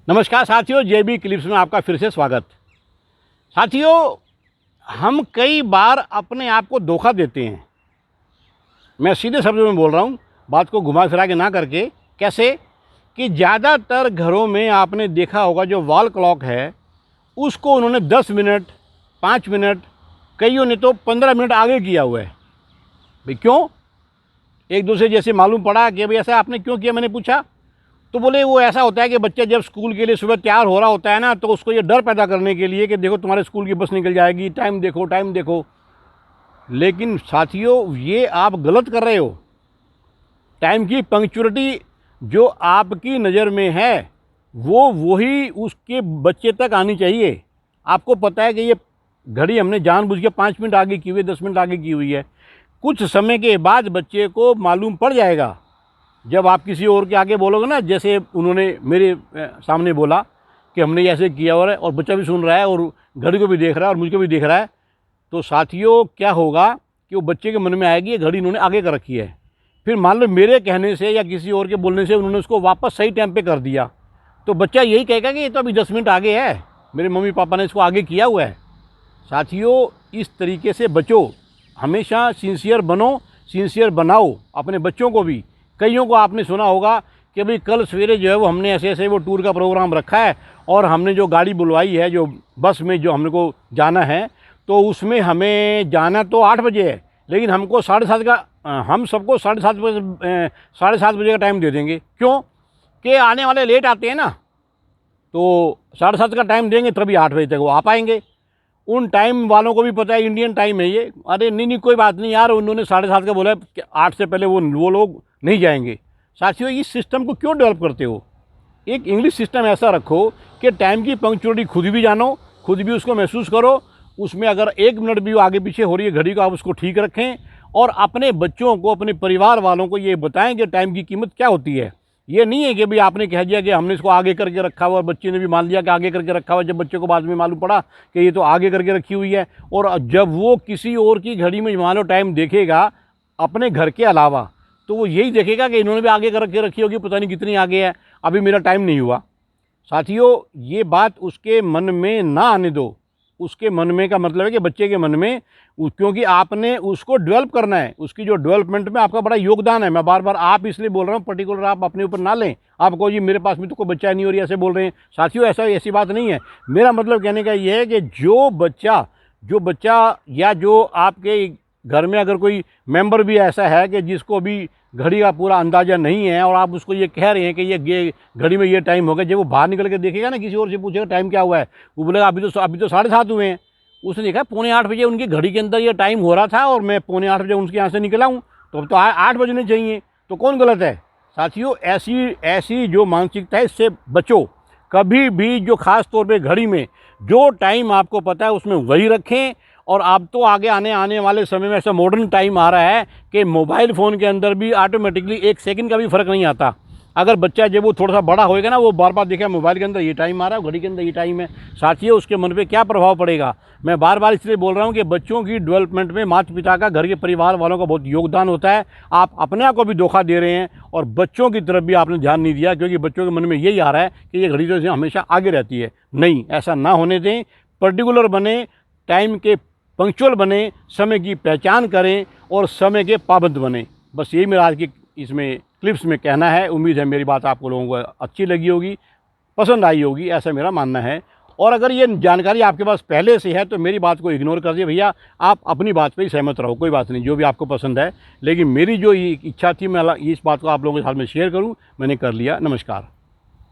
नमस्कार साथियों, जेबी क्लिप्स में आपका फिर से स्वागत। साथियों, हम कई बार अपने आप को धोखा देते हैं। मैं सीधे शब्दों में बोल रहा हूँ, बात को घुमा फिरा के ना करके। कैसे कि ज़्यादातर घरों में आपने देखा होगा जो वॉल क्लॉक है उसको उन्होंने 10 मिनट, 5 मिनट, कईयों ने तो 15 मिनट आगे किया हुआ है। भाई क्यों? एक दूसरे जैसे मालूम पड़ा कि भाई ऐसा आपने क्यों किया, मैंने पूछा तो बोले वो ऐसा होता है कि बच्चा जब स्कूल के लिए सुबह तैयार हो रहा होता है ना, तो उसको ये डर पैदा करने के लिए कि देखो तुम्हारे स्कूल की बस निकल जाएगी, टाइम देखो, टाइम देखो। लेकिन साथियों, ये आप गलत कर रहे हो। टाइम की पंक्चुअलिटी जो आपकी नज़र में है वो वही उसके बच्चे तक आनी चाहिए। आपको पता है कि ये घड़ी हमने जानबूझ के 5 मिनट आगे की हुई है, 10 मिनट आगे की हुई है। कुछ समय के बाद बच्चे को मालूम पड़ जाएगा। जब आप किसी और के आगे बोलोगे ना, जैसे उन्होंने मेरे सामने बोला कि हमने ऐसे किया और बच्चा भी सुन रहा है और घड़ी को भी देख रहा है और मुझको भी देख रहा है, तो साथियों क्या होगा कि वो बच्चे के मन में आएगी ये घड़ी इन्होंने आगे कर रखी है। फिर मान लो मेरे कहने से या किसी और के बोलने से उन्होंने उसको वापस सही टाइम पे कर दिया, तो बच्चा यही कहेगा कि ये तो अभी 10 मिनट आगे है, मेरे मम्मी पापा ने इसको आगे किया हुआ है। साथियों, इस तरीके से बचो, हमेशा सिंसियर बनो, सिंसियर बनाओ अपने बच्चों को भी। कईयों को आपने सुना होगा कि भाई कल सवेरे जो है वो हमने ऐसे ऐसे वो टूर का प्रोग्राम रखा है और हमने जो गाड़ी बुलवाई है, जो बस में जो हमने को जाना है, तो उसमें हमें जाना तो 8 बजे है, लेकिन हमको 7:30 का हम सबको 7:30 बजे का टाइम दे देंगे। क्यों? कि आने वाले लेट आते हैं ना, तो 7:30 का टाइम देंगे तभी 8 बजे तक वो आ पाएंगे। उन टाइम वालों को भी पता है इंडियन टाइम है ये। अरे नहीं कोई बात नहीं यार, उन्होंने 7:30 का बोला, 8 से पहले वो लोग नहीं जाएंगे। साथियों, इस सिस्टम को क्यों डेवलप करते हो? एक इंग्लिश सिस्टम ऐसा रखो कि टाइम की पंक्चुअलिटी खुद भी जानो, खुद भी उसको महसूस करो। उसमें अगर 1 मिनट भी आगे पीछे हो रही है घड़ी को, आप उसको ठीक रखें और अपने बच्चों को, अपने परिवार वालों को ये बताएं कि टाइम की कीमत क्या होती है। ये नहीं है कि भाई आपने कह दिया कि हमने इसको आगे करके रखा हुआ और बच्चे ने भी मान लिया कि आगे करके रखा हुआ, जब बच्चे को बाद में मालूम पड़ा कि ये तो आगे करके रखी हुई है। और जब वो किसी और की घड़ी में मान लो टाइम देखेगा अपने घर के अलावा, तो वो यही देखेगा कि इन्होंने भी आगे करके रखी होगी, पता नहीं कितनी आगे है, अभी मेरा टाइम नहीं हुआ। साथियों, ये बात उसके मन में ना आने दो। उसके मन में का मतलब है कि बच्चे के मन में, क्योंकि आपने उसको डेवलप करना है, उसकी जो डेवलपमेंट में आपका बड़ा योगदान है। मैं बार बार आप इसलिए बोल रहा हूँ, पर्टिकुलर आप अपने ऊपर ना लें। आपको जी मेरे पास में तो कोई बच्चा नहीं हो रही, ऐसे बोल रहे हैं। साथियों, ऐसी बात नहीं है। मेरा मतलब कहने का ये है कि जो बच्चा या जो आपके घर में अगर कोई मेंबर भी ऐसा है कि जिसको भी घड़ी का पूरा अंदाज़ा नहीं है और आप उसको ये कह रहे हैं कि ये घड़ी में ये टाइम हो गया, जब वो बाहर निकल के देखेगा ना, किसी और से पूछेगा टाइम क्या हुआ है, वो बोलेगा अभी तो 7:30 हुए हैं। उसने देखा 7:45 बजे उनकी घड़ी के अंदर ये टाइम हो रहा था और मैं 7:45 बजे उनके यहाँ से निकला हूँ, तो अब तो 8 बजने चाहिए। तो कौन गलत है? साथियों, ऐसी जो मानसिकता है, इससे बचो। कभी भी जो ख़ास तौर पर घड़ी में जो टाइम आपको पता है उसमें वही रखें। और अब तो आने वाले समय में ऐसा मॉडर्न टाइम आ रहा है कि मोबाइल फ़ोन के अंदर भी ऑटोमेटिकली 1 सेकंड का भी फ़र्क नहीं आता। अगर बच्चा जब वो थोड़ा सा बड़ा होएगा ना, वो बार बार देखेगा मोबाइल के अंदर ये टाइम आ रहा है, घड़ी के अंदर ये टाइम है। साथियों, उसके मन पे क्या प्रभाव पड़ेगा? मैं बार बार इसलिए बोल रहा हूँ कि बच्चों की डेवलपमेंट में माता पिता का, घर के परिवार वालों का बहुत योगदान होता है। आप अपने आप को भी धोखा दे रहे हैं और बच्चों की तरफ भी आपने ध्यान नहीं दिया, क्योंकि बच्चों के मन में यही आ रहा है कि ये घड़ी तो हमेशा आगे रहती है। नहीं, ऐसा ना होने दें। पर्टिकुलर बने, टाइम के पंक्चुअल बने, समय की पहचान करें और समय के पाबंद बने। बस यही मेरा आज की इसमें क्लिप्स में कहना है। उम्मीद है मेरी बात आपको लोगों को अच्छी लगी होगी, पसंद आई होगी, ऐसा मेरा मानना है। और अगर ये जानकारी आपके पास पहले से है तो मेरी बात को इग्नोर कर दिए भैया, आप अपनी बात पे ही सहमत रहो, कोई बात नहीं, जो भी आपको पसंद है। लेकिन मेरी जो इच्छा थी, मैं इस बात को आप लोगों के साथ में शेयर करूँ, मैंने कर लिया। नमस्कार।